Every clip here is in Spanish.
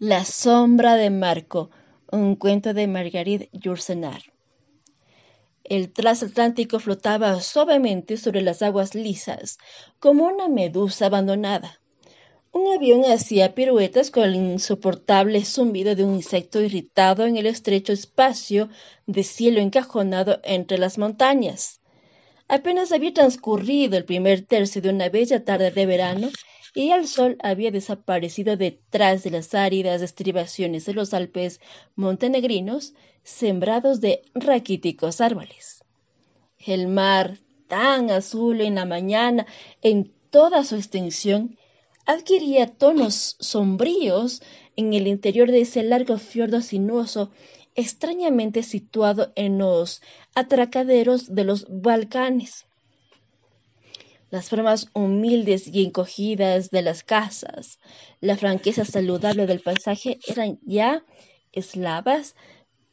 La sombra de Marco, un cuento de Marguerite Yourcenar. El transatlántico flotaba suavemente sobre las aguas lisas, como una medusa abandonada. Un avión hacía piruetas con el insoportable zumbido de un insecto irritado en el estrecho espacio de cielo encajonado entre las montañas. Apenas había transcurrido el primer tercio de una bella tarde de verano y el sol había desaparecido detrás de las áridas estribaciones de los Alpes montenegrinos, sembrados de raquíticos árboles. El mar, tan azul en la mañana, en toda su extensión, adquiría tonos sombríos en el interior de ese largo fiordo sinuoso, extrañamente situado en los atracaderos de los Balcanes. Las formas humildes y encogidas de las casas, la franqueza saludable del paisaje eran ya eslavas,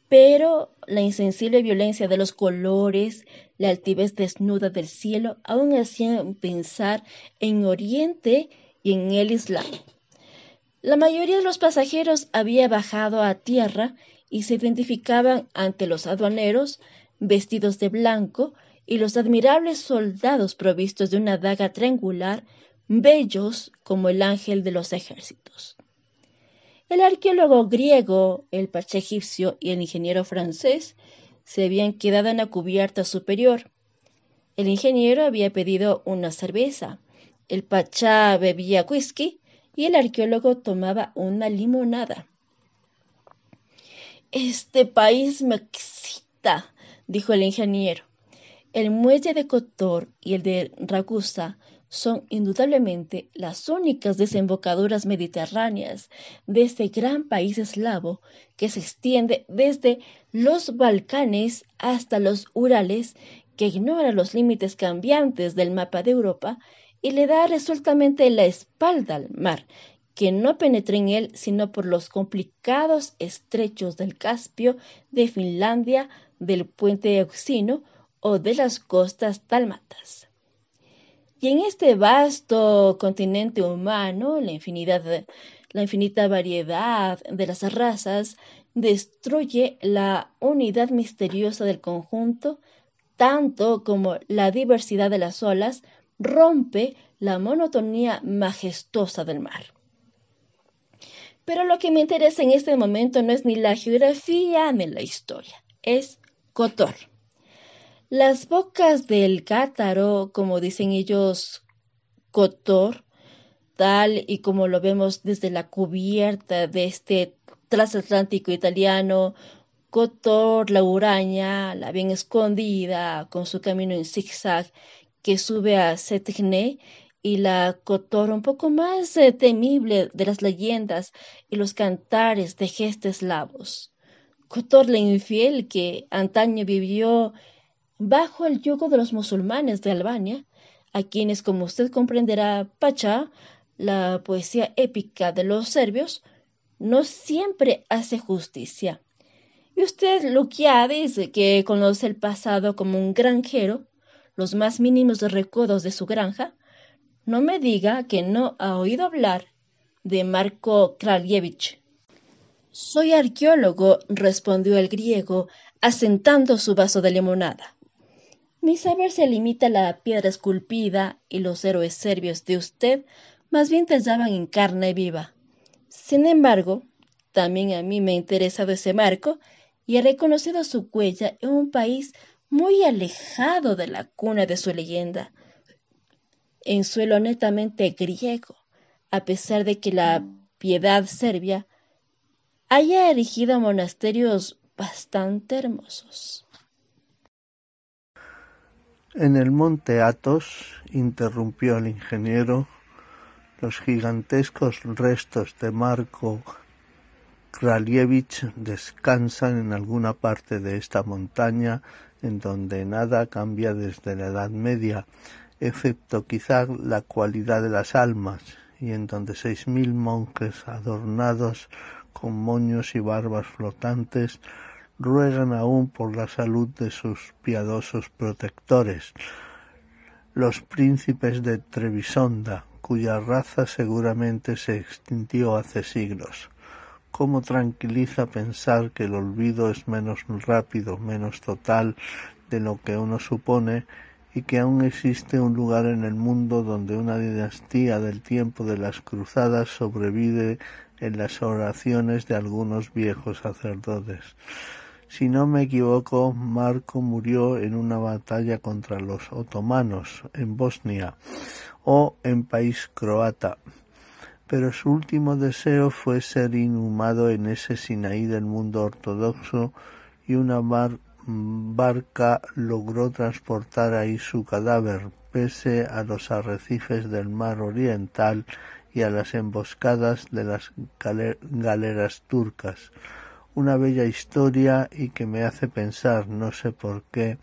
pero la insensible violencia de los colores, la altivez desnuda del cielo, aún hacían pensar en Oriente y en el Islam. La mayoría de los pasajeros había bajado a tierra y se identificaban ante los aduaneros, vestidos de blanco, y los admirables soldados provistos de una daga triangular, bellos como el ángel de los ejércitos. El arqueólogo griego, el pachá egipcio y el ingeniero francés se habían quedado en la cubierta superior. El ingeniero había pedido una cerveza, el pachá bebía whisky y el arqueólogo tomaba una limonada. «Este país me excita», dijo el ingeniero. El muelle de Kotor y el de Ragusa son indudablemente las únicas desembocaduras mediterráneas de este gran país eslavo que se extiende desde los Balcanes hasta los Urales, que ignora los límites cambiantes del mapa de Europa y le da resueltamente la espalda al mar, que no penetra en él sino por los complicados estrechos del Caspio, de Finlandia, del puente Euxino o de las costas dálmatas. Y en este vasto continente humano, la infinita variedad de las razas destruye la unidad misteriosa del conjunto, tanto como la diversidad de las olas rompe la monotonía majestuosa del mar. Pero lo que me interesa en este momento no es ni la geografía ni la historia, es Kotor. Las bocas del Cátaro, como dicen ellos, Kotor, tal y como lo vemos desde la cubierta de este transatlántico italiano, Kotor, la huraña, la bien escondida, con su camino en zigzag que sube a Setgne, y la Kotor un poco más temible de las leyendas y los cantares de gestes eslavos. Kotor la infiel que antaño vivió bajo el yugo de los musulmanes de Albania, a quienes, como usted comprenderá, Pachá, la poesía épica de los serbios, no siempre hace justicia. Y usted, Luquiadis, que conoce el pasado como un granjero, los más mínimos recodos de su granja, no me diga que no ha oído hablar de Marco Kraljevic. Soy arqueólogo, respondió el griego, asentando su vaso de limonada. Mi saber se limita a la piedra esculpida y los héroes serbios de usted más bien tallaban en carne viva. Sin embargo, también a mí me ha interesado ese Marco y he reconocido su huella en un país muy alejado de la cuna de su leyenda, en suelo netamente griego, a pesar de que la piedad serbia haya erigido monasterios bastante hermosos. En el monte Athos, interrumpió el ingeniero, los gigantescos restos de Marco Kraljevic descansan en alguna parte de esta montaña en donde nada cambia desde la Edad Media, excepto quizá la cualidad de las almas, y en donde 6.000 monjes adornados con moños y barbas flotantes ruegan aún por la salud de sus piadosos protectores, los príncipes de Trebisonda, cuya raza seguramente se extinguió hace siglos. Cómo tranquiliza pensar que el olvido es menos rápido, menos total de lo que uno supone, y que aún existe un lugar en el mundo donde una dinastía del tiempo de las cruzadas sobrevive en las oraciones de algunos viejos sacerdotes. Si no me equivoco, Marco murió en una batalla contra los otomanos en Bosnia o en país croata, pero su último deseo fue ser inhumado en ese Sinaí del mundo ortodoxo, y una barca logró transportar ahí su cadáver, pese a los arrecifes del mar oriental y a las emboscadas de las galeras turcas. Una bella historia, y que me hace pensar, no sé por qué,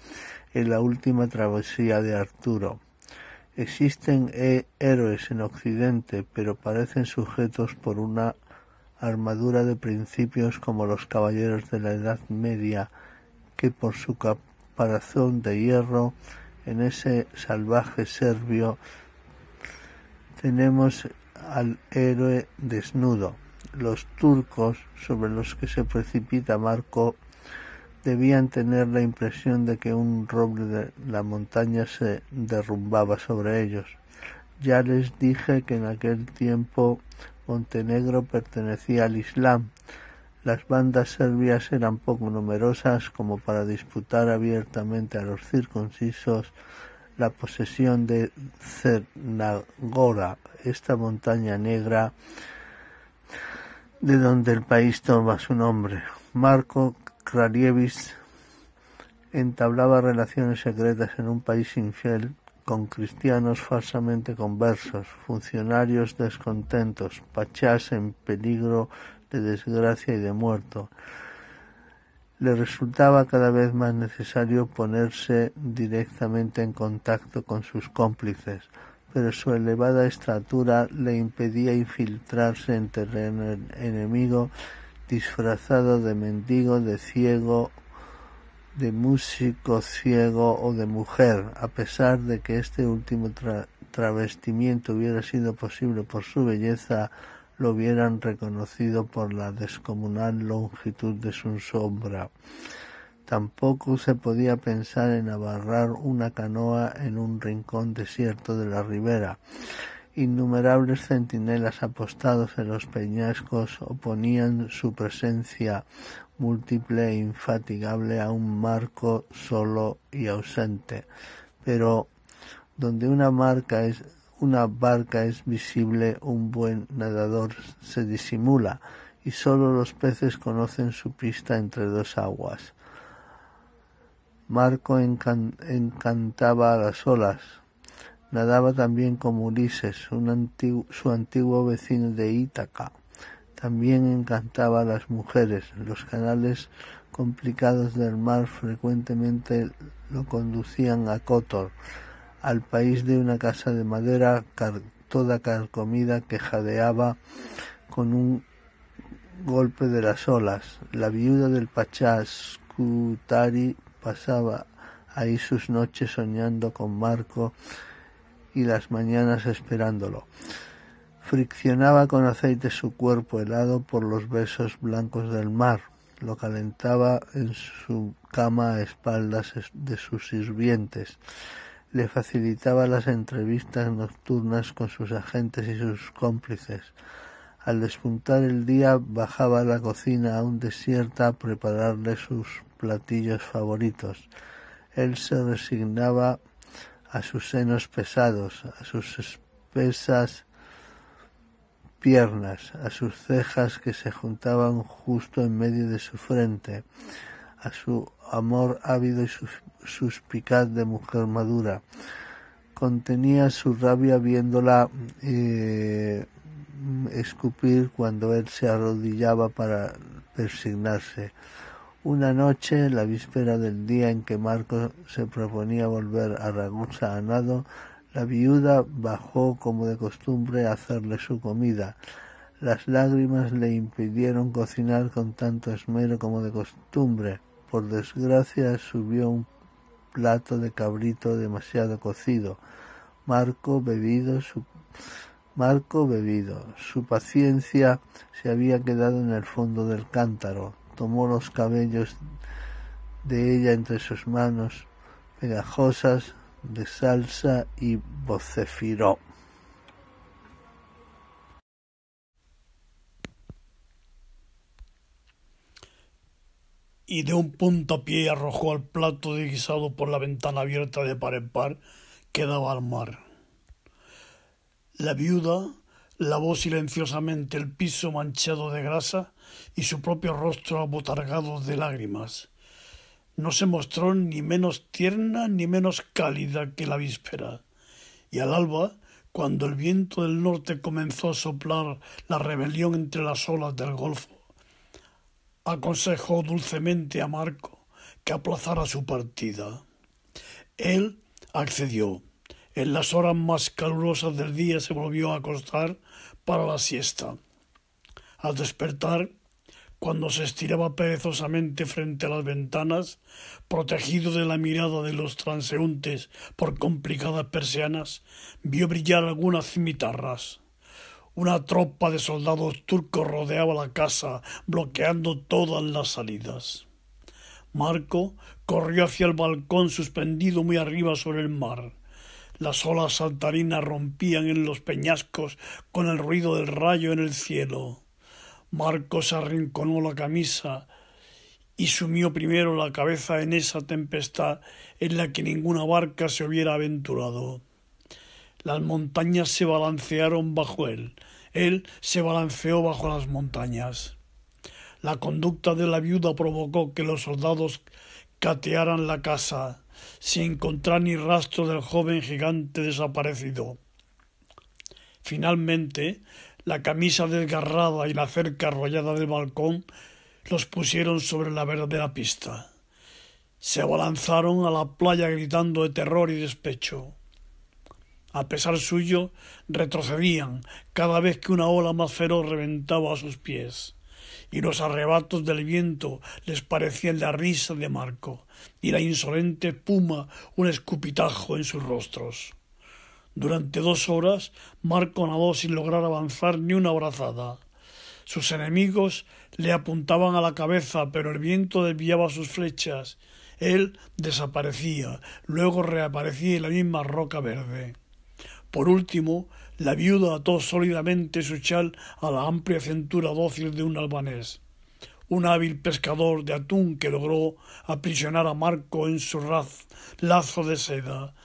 en la última travesía de Arturo. Existen héroes en Occidente, pero parecen sujetos por una armadura de principios como los caballeros de la Edad Media, que por su caparazón de hierro en ese salvaje serbio tenemos al héroe desnudo. Los turcos, sobre los que se precipita Marco, debían tener la impresión de que un roble de la montaña se derrumbaba sobre ellos. Ya les dije que en aquel tiempo Montenegro pertenecía al Islam. Las bandas serbias eran poco numerosas como para disputar abiertamente a los circuncisos la posesión de Crna, esta montaña negra de donde el país toma su nombre. Marko Kraljević entablaba relaciones secretas en un país infiel con cristianos falsamente conversos, funcionarios descontentos, pachás en peligro de desgracia y de muerto. Le resultaba cada vez más necesario ponerse directamente en contacto con sus cómplices, pero su elevada estatura le impedía infiltrarse en terreno enemigo disfrazado de mendigo, de ciego, de músico ciego o de mujer, a pesar de que este último travestimiento hubiera sido posible por su belleza. Lo hubieran reconocido por la descomunal longitud de su sombra. Tampoco se podía pensar en amarrar una canoa en un rincón desierto de la ribera. Innumerables centinelas apostados en los peñascos oponían su presencia múltiple e infatigable a un Marco solo y ausente. Pero donde una barca es visible, un buen nadador se disimula, y solo los peces conocen su pista entre dos aguas. Marco encantaba a las olas. Nadaba también como Ulises, su antiguo vecino de Ítaca. También encantaba a las mujeres. Los canales complicados del mar frecuentemente lo conducían a Kotor, al país de una casa de madera toda carcomida que jadeaba con un golpe de las olas. La viuda del pachá Skutari pasaba ahí sus noches soñando con Marco y las mañanas esperándolo. Friccionaba con aceite su cuerpo helado por los besos blancos del mar. Lo calentaba en su cama a espaldas de sus sirvientes. Le facilitaba las entrevistas nocturnas con sus agentes y sus cómplices. Al despuntar el día bajaba a la cocina aún desierta a prepararle sus platillos favoritos. Él se resignaba a sus senos pesados, a sus espesas piernas, a sus cejas que se juntaban justo en medio de su frente, a su amor ávido y suspicaz de mujer madura. Contenía su rabia viéndola escupir cuando él se arrodillaba para persignarse. Una noche, la víspera del día en que Marco se proponía volver a Ragusa a nado, la viuda bajó como de costumbre a hacerle su comida. Las lágrimas le impidieron cocinar con tanto esmero como de costumbre. Por desgracia, subió un plato de cabrito demasiado cocido. Marco, bebido, Marco bebido. Su paciencia se había quedado en el fondo del cántaro. Tomó los cabellos de ella entre sus manos pegajosas de salsa y vociferó. Y de un puntapié arrojó al plato de guisado por la ventana abierta de par en par que daba al mar. La viuda lavó silenciosamente el piso manchado de grasa y su propio rostro abotargado de lágrimas. No se mostró ni menos tierna ni menos cálida que la víspera, y al alba, cuando el viento del norte comenzó a soplar la rebelión entre las olas del Golfo, aconsejó dulcemente a Marco que aplazara su partida. Él accedió. En las horas más calurosas del día se volvió a acostar para la siesta. Al despertar, cuando se estiraba perezosamente frente a las ventanas, protegido de la mirada de los transeúntes por complicadas persianas, vio brillar algunas cimitarras. Una tropa de soldados turcos rodeaba la casa, bloqueando todas las salidas. Marco corrió hacia el balcón suspendido muy arriba sobre el mar. Las olas saltarinas rompían en los peñascos con el ruido del rayo en el cielo. Marco se arrinconó la camisa y sumió primero la cabeza en esa tempestad en la que ninguna barca se hubiera aventurado. Las montañas se balancearon bajo él. Él se balanceó bajo las montañas. La conducta de la viuda provocó que los soldados catearan la casa, sin encontrar ni rastro del joven gigante desaparecido. Finalmente, la camisa desgarrada y la cerca arrollada del balcón los pusieron sobre la verdadera pista. Se abalanzaron a la playa gritando de terror y despecho. A pesar suyo, retrocedían cada vez que una ola más feroz reventaba a sus pies, y los arrebatos del viento les parecían la risa de Marco, y la insolente espuma un escupitajo en sus rostros. Durante 2 horas, Marco nadó sin lograr avanzar ni una brazada. Sus enemigos le apuntaban a la cabeza, pero el viento desviaba sus flechas. Él desaparecía, luego reaparecía en la misma roca verde. Por último, la viuda ató sólidamente su chal a la amplia cintura dócil de un albanés, un hábil pescador de atún que logró aprisionar a Marco en su lazo de seda,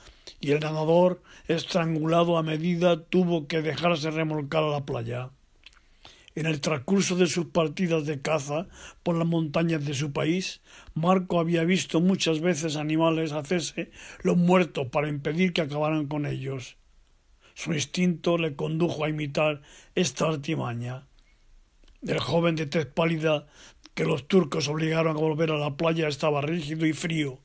y el nadador, estrangulado a medida, tuvo que dejarse remolcar a la playa. En el transcurso de sus partidas de caza por las montañas de su país, Marco había visto muchas veces animales hacerse los muertos para impedir que acabaran con ellos. Su instinto le condujo a imitar esta artimaña. El joven de tez pálida que los turcos obligaron a volver a la playa estaba rígido y frío,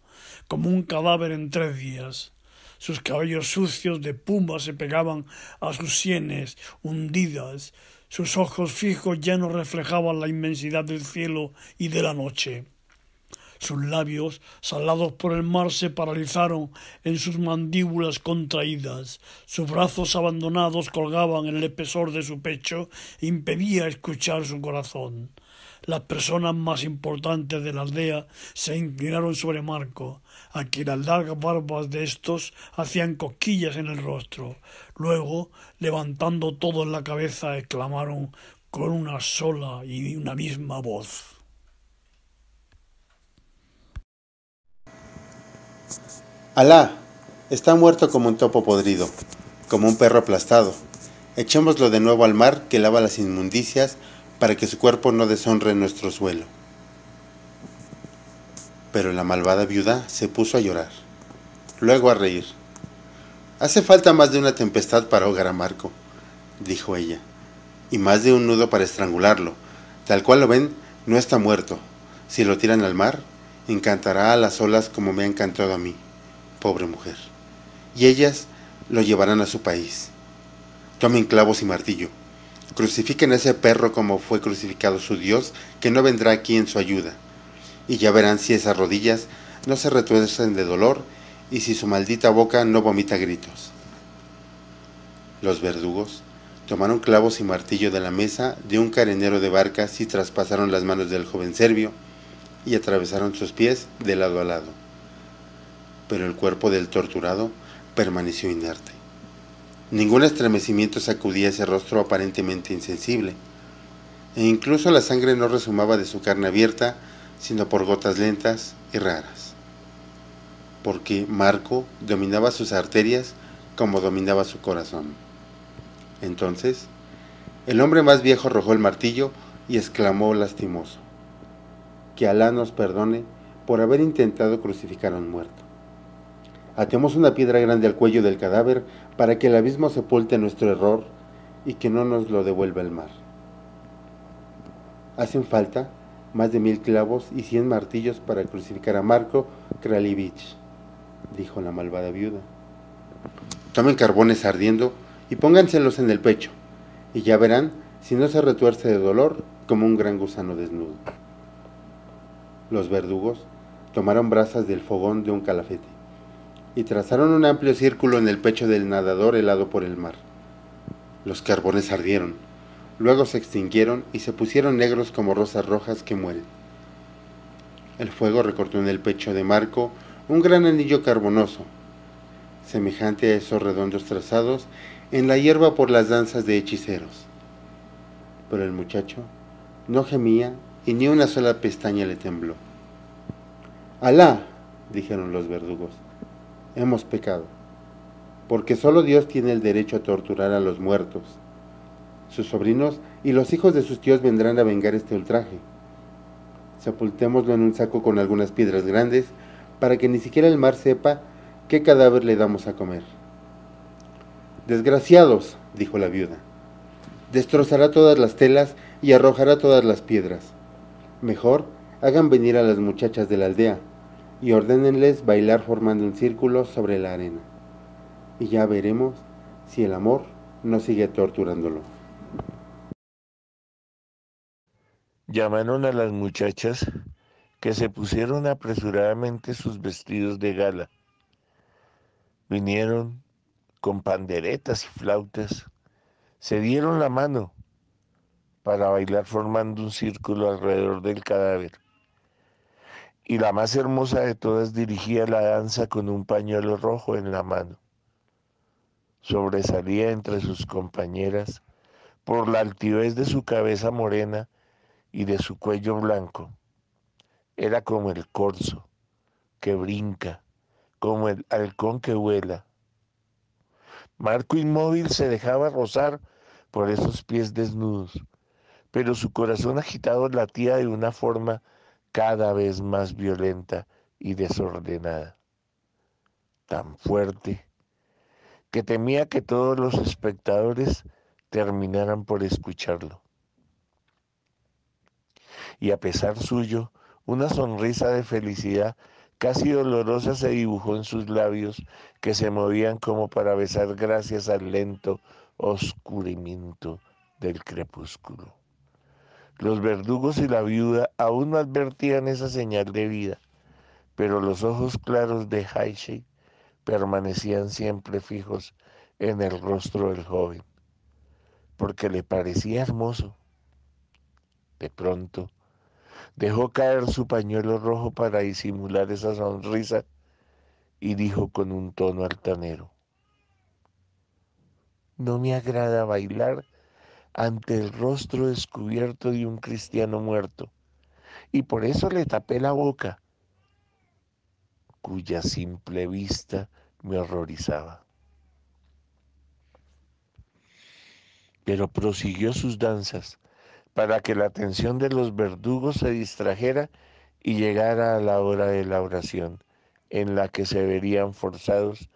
como un cadáver en 3 días. Sus cabellos sucios de puma se pegaban a sus sienes hundidas. Sus ojos fijos ya no reflejaban la inmensidad del cielo y de la noche. Sus labios, salados por el mar, se paralizaron en sus mandíbulas contraídas. Sus brazos abandonados colgaban en el espesor de su pecho e impedía escuchar su corazón. Las personas más importantes de la aldea se inclinaron sobre Marco, a quien las largas barbas de estos hacían cosquillas en el rostro. Luego, levantando todos la cabeza, exclamaron con una sola y una misma voz: Alá, está muerto como un topo podrido, como un perro aplastado. Echémoslo de nuevo al mar que lava las inmundicias para que su cuerpo no deshonre nuestro suelo. Pero la malvada viuda se puso a llorar, luego a reír. Hace falta más de una tempestad para ahogar a Marco, dijo ella, y más de un nudo para estrangularlo. Tal cual lo ven, no está muerto. Si lo tiran al mar, encantará a las olas como me ha encantado a mí, pobre mujer. Y ellas lo llevarán a su país. Tomen clavos y martillo. Crucifiquen a ese perro como fue crucificado su Dios, que no vendrá aquí en su ayuda. Y ya verán si esas rodillas no se retuercen de dolor y si su maldita boca no vomita gritos. Los verdugos Tomaron clavos y martillo de la mesa de un carenero de barcas y traspasaron las manos del joven serbio y atravesaron sus pies de lado a lado. Pero el cuerpo del torturado permaneció inerte. Ningún estremecimiento sacudía ese rostro aparentemente insensible, e incluso la sangre no resumaba de su carne abierta, sino por gotas lentas y raras. Porque Marco dominaba sus arterias como dominaba su corazón. Entonces, el hombre más viejo arrojó el martillo y exclamó lastimoso: que Alá nos perdone por haber intentado crucificar a un muerto. Atemos una piedra grande al cuello del cadáver para que el abismo sepulte nuestro error y que no nos lo devuelva el mar. Hacen falta más de 1000 clavos y 100 martillos para crucificar a Marco Kraljevic, dijo la malvada viuda. Tomen carbones ardiendo y pónganselos en el pecho, y ya verán si no se retuerce de dolor como un gran gusano desnudo. Los verdugos tomaron brasas del fogón de un calafete y trazaron un amplio círculo en el pecho del nadador helado por el mar. Los carbones ardieron, luego se extinguieron y se pusieron negros como rosas rojas que mueren. El fuego recortó en el pecho de Marco un gran anillo carbonoso, semejante a esos redondos trazados en la hierba por las danzas de hechiceros. Pero el muchacho no gemía y ni una sola pestaña le tembló. Alá, dijeron los verdugos, hemos pecado, porque solo Dios tiene el derecho a torturar a los muertos. Sus sobrinos y los hijos de sus tíos vendrán a vengar este ultraje. Sepultémoslo en un saco con algunas piedras grandes, para que ni siquiera el mar sepa qué cadáver le damos a comer. Desgraciados, dijo la viuda, destrozará todas las telas y arrojará todas las piedras. Mejor hagan venir a las muchachas de la aldea y ordénenles bailar formando un círculo sobre la arena. Y ya veremos si el amor no sigue torturándolo. Llamaron a las muchachas, que se pusieron apresuradamente sus vestidos de gala. Vinieron con panderetas y flautas, se dieron la mano para bailar formando un círculo alrededor del cadáver. Y la más hermosa de todas dirigía la danza con un pañuelo rojo en la mano. Sobresalía entre sus compañeras por la altivez de su cabeza morena y de su cuello blanco. Era como el corzo que brinca, como el halcón que vuela. Marco inmóvil se dejaba rozar por esos pies desnudos, pero su corazón agitado latía de una forma cada vez más violenta y desordenada, tan fuerte que temía que todos los espectadores terminaran por escucharlo. Y a pesar suyo, una sonrisa de felicidad casi dolorosa se dibujó en sus labios, que se movían como para besar gracias al lento oscurimiento del crepúsculo. Los verdugos y la viuda aún no advertían esa señal de vida, pero los ojos claros de Haishei permanecían siempre fijos en el rostro del joven, porque le parecía hermoso. De pronto, dejó caer su pañuelo rojo para disimular esa sonrisa y dijo con un tono altanero: no me agrada bailar ante el rostro descubierto de un cristiano muerto, y por eso le tapé la boca, cuya simple vista me horrorizaba. Pero prosiguió sus danzas para que la atención de los verdugos se distrajera y llegara a la hora de la oración, en la que se verían forzados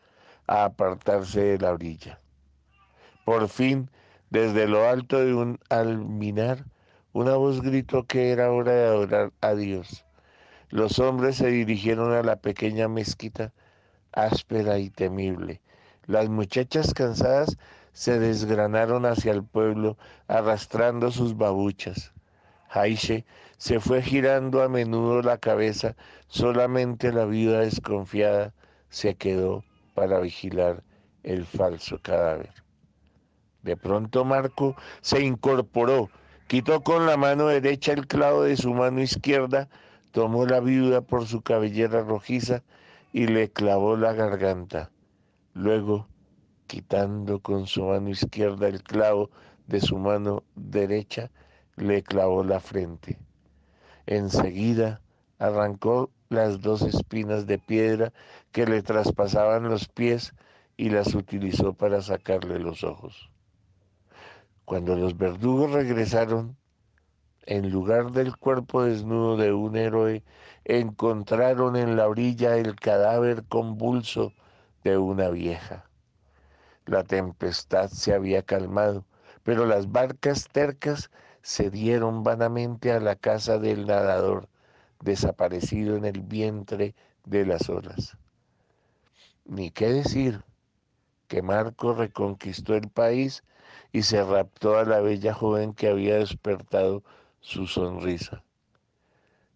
a apartarse de la orilla. Por fin, desde lo alto de un alminar, una voz gritó que era hora de adorar a Dios. Los hombres se dirigieron a la pequeña mezquita, áspera y temible. Las muchachas cansadas se desgranaron hacia el pueblo, arrastrando sus babuchas. Haishe se fue girando a menudo la cabeza, solamente la viuda desconfiada se quedó para vigilar el falso cadáver. De pronto Marco se incorporó, quitó con la mano derecha el clavo de su mano izquierda, tomó la viuda por su cabellera rojiza y le clavó la garganta. Luego, quitando con su mano izquierda el clavo de su mano derecha, le clavó la frente. Enseguida arrancó las dos espinas de piedra que le traspasaban los pies y las utilizó para sacarle los ojos. Cuando los verdugos regresaron, en lugar del cuerpo desnudo de un héroe, encontraron en la orilla el cadáver convulso de una vieja. La tempestad se había calmado, pero las barcas tercas se dieron vanamente a la casa del nadador, desaparecido en el vientre de las olas. Ni qué decir que Marco reconquistó el país y se raptó a la bella joven que había despertado su sonrisa.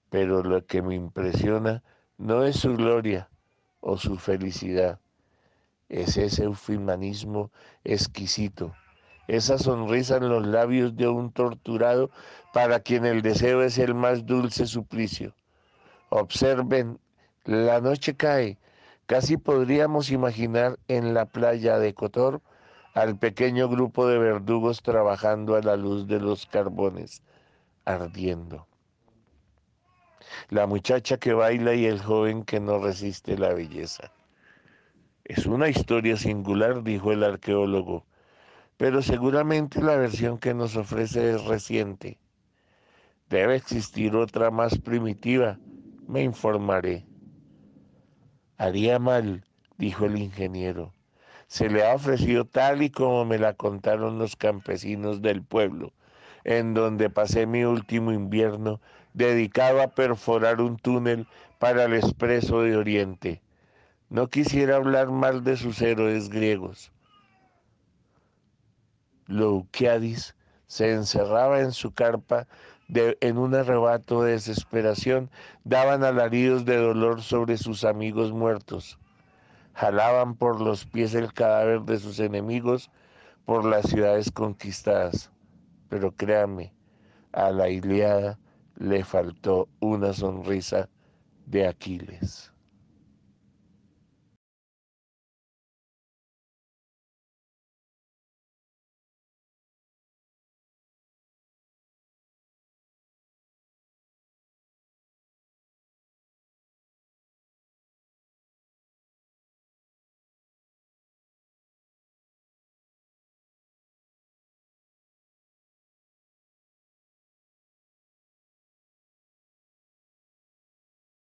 Pero lo que me impresiona no es su gloria o su felicidad, es ese eufemismo exquisito, esa sonrisa en los labios de un torturado para quien el deseo es el más dulce suplicio. Observen, la noche cae, casi podríamos imaginar en la playa de Kotor al pequeño grupo de verdugos trabajando a la luz de los carbones, ardiendo. La muchacha que baila y el joven que no resiste la belleza. Es una historia singular, dijo el arqueólogo, pero seguramente la versión que nos ofrece es reciente. Debe existir otra más primitiva, me informaré. Haría mal, dijo el ingeniero. Se le ha ofrecido tal y como me la contaron los campesinos del pueblo, en donde pasé mi último invierno dedicado a perforar un túnel para el Expreso de Oriente. No quisiera hablar mal de sus héroes griegos. Loukiadis se encerraba en su carpa en un arrebato de desesperación, daban alaridos de dolor sobre sus amigos muertos, jalaban por los pies el cadáver de sus enemigos por las ciudades conquistadas. Pero créame, a la Ilíada le faltó una sonrisa de Aquiles.